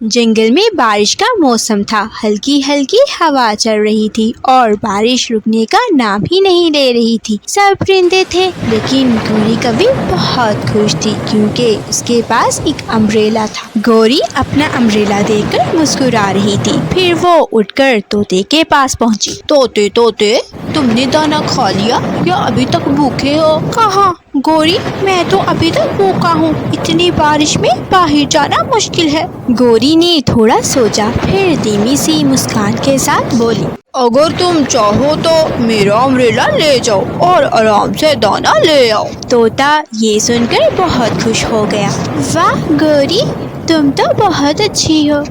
जंगल में बारिश का मौसम था। हल्की हल्की हवा चल रही थी और बारिश रुकने का नाम ही नहीं ले रही थी। सब परिंदे थे, लेकिन गौरी कभी बहुत खुश थी क्योंकि उसके पास एक अम्ब्रेला था। गौरी अपना अम्ब्रेला देखकर मुस्कुरा रही थी। फिर वो उठकर तोते के पास पहुंची। तोते तोते, तुमने दाना खा लिया या अभी तक भूखे हो? कहाँ गौरी, मैं तो अभी तक भूखा हूँ। इतनी बारिश में बाहर जाना मुश्किल है। गौरी ने थोड़ा सोचा, फिर धीमी सी मुस्कान के साथ बोली, अगर तुम चाहो तो मेरा अम्ब्रेला ले जाओ और आराम से दाना ले आओ। तोता ये सुनकर बहुत खुश हो गया। वाह गौरी, तुम तो बहुत अच्छी हो।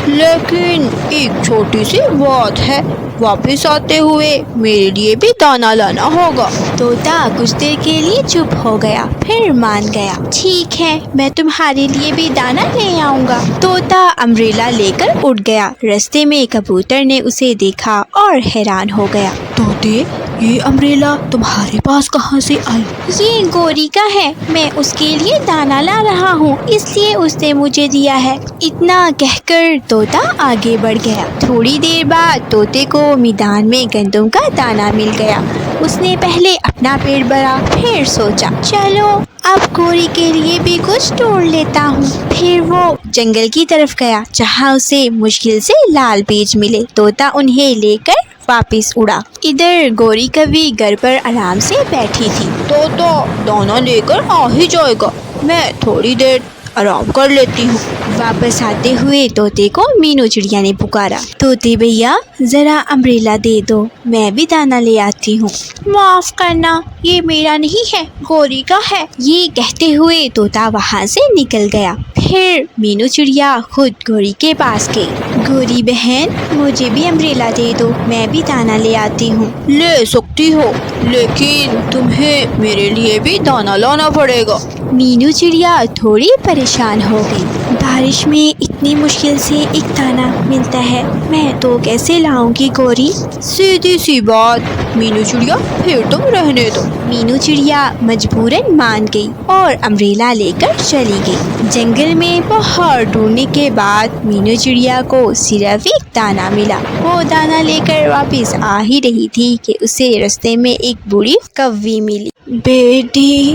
लेकिन एक छोटी सी बात है, वापस आते हुए मेरे लिए भी दाना लाना होगा। तोता कुछ देर के लिए चुप हो गया, फिर मान गया। ठीक है, मैं तुम्हारे लिए भी दाना ले आऊंगा। तोता अम्ब्रेला लेकर उड़ गया। रास्ते में कबूतर ने उसे देखा और हैरान हो गया। तोते, ये अम्ब्रेला तुम्हारे पास कहाँ से आई? ये गौरी का है, मैं उसके लिए दाना ला रहा हूँ, इसलिए उसने मुझे दिया है। इतना कहकर तोता आगे बढ़ गया। थोड़ी देर बाद तोते को मैदान में गंदम का दाना मिल गया। उसने पहले अपना पेट भरा, फिर सोचा चलो अब गौरी के लिए भी कुछ तोड़ लेता हूँ। फिर वो जंगल की तरफ गया जहाँ उसे मुश्किल से लाल बीज मिले। तोता उन्हें लेकर वापस उड़ा। इधर गौरी कभी घर पर आराम से बैठी थी। तोता दाना लेकर आ ही जाएगा, मैं थोड़ी देर आराम कर लेती हूँ। वापस आते हुए तोते को मीनू चिड़िया ने पुकारा। तोते भैया, जरा अम्ब्रेला दे दो, मैं भी दाना ले आती हूँ। माफ करना, ये मेरा नहीं है, गौरी का है। ये कहते हुए तोता वहाँ से निकल गया। फिर मीनू चिड़िया खुद गौरी के पास गई। गौरी बहन, मुझे भी अम्ब्रेला दे दो, मैं भी दाना ले आती हूँ। ले सकती हो, लेकिन तुम्हें मेरे लिए भी दाना लाना पड़ेगा। मीनू चिड़िया थोड़ी परेशान हो गई। बारिश में इतनी मुश्किल से एक दाना मिलता है, मैं तो कैसे लाऊंगी गौरी? सीधी सी बात मीनू चिड़िया, फिर तुम रहने दो। मीनू चिड़िया मजबूरन मान गई और अम्ब्रेला लेकर चली गई। जंगल में बहुत ढूंढने के बाद मीनू चिड़िया को सिर्फ एक दाना मिला। वो दाना लेकर वापस आ ही रही थी कि उसे रास्ते में एक बूढ़ी कौवी मिली। बेटी,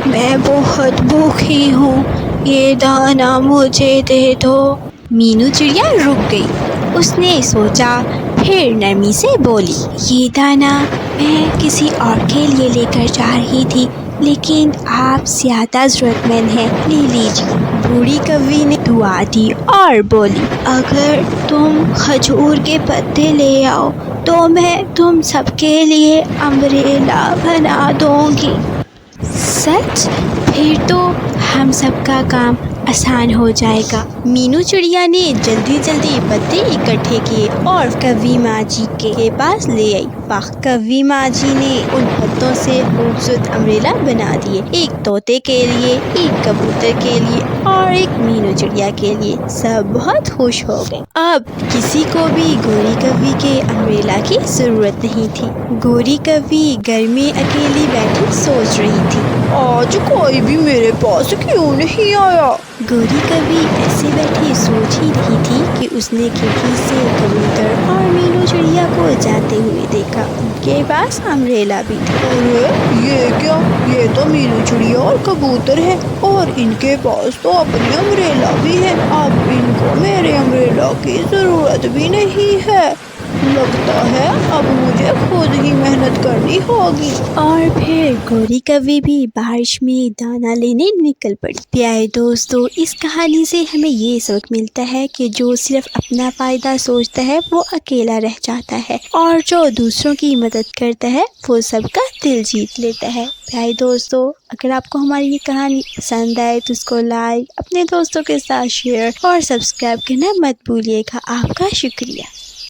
मैं बहुत भूखी हूँ, ये दाना मुझे दे दो। मीनू चिड़िया रुक गई। उसने सोचा, फिर नरमी से बोली, ये दाना मैं किसी और के लिए लेकर जा रही थी, लेकिन आप ज़्यादा ज़रूरतमंद हैं, ले लीजिए। बूढ़ी कौवी ने दुआ दी और बोली, अगर तुम खजूर के पत्ते ले आओ तो मैं तुम सबके लिए अम्ब्रेला बना दूंगी। सच? फिर तो हम सबका काम आसान हो जाएगा। मीनू चिड़िया ने जल्दी जल्दी पत्ते इकट्ठे किए और कौवी माँ जी के पास ले आई। वाह, कौवी माँ जी ने उन पत्तों से खूबसूरत अम्ब्रेला बना दिए, एक तोते के लिए, एक कबूतर के लिए और एक मीनू चिड़िया के लिए। सब बहुत खुश हो गए। अब किसी को भी गौरी कौवी के अम्ब्रेला की जरूरत नहीं थी। गौरी कौवी घर में अकेली बैठी सोच रही थी, आज कोई भी मेरे पास क्यों नहीं आया? गौरी कौवी ऐसे बैठी सोच ही रही थी कि उसने खिड़की से कबूतर और मीनू चिड़िया को जाते हुए देखा। उनके पास अम्ब्रेला भी था। अरे ये क्या, ये तो मीनू चिड़िया और कबूतर है और इनके पास तो अपनी अम्ब्रेला भी है। अब इनको मेरे अम्ब्रेला की जरूरत भी नहीं है। लगता है अब मुझे खुद ही मेहनत करनी होगी। और फिर गौरी कौवी भी बारिश में दाना लेने निकल पड़ी। प्यारे दोस्तों, इस कहानी से हमें ये सबक मिलता है कि जो सिर्फ अपना फायदा सोचता है वो अकेला रह जाता है, और जो दूसरों की मदद करता है वो सबका दिल जीत लेता है। प्यारे दोस्तों, अगर आपको हमारी ये कहानी पसंद आए तो इसको लाइक, अपने दोस्तों के साथ शेयर और सब्सक्राइब करना मत भूलिएगा। आपका शुक्रिया।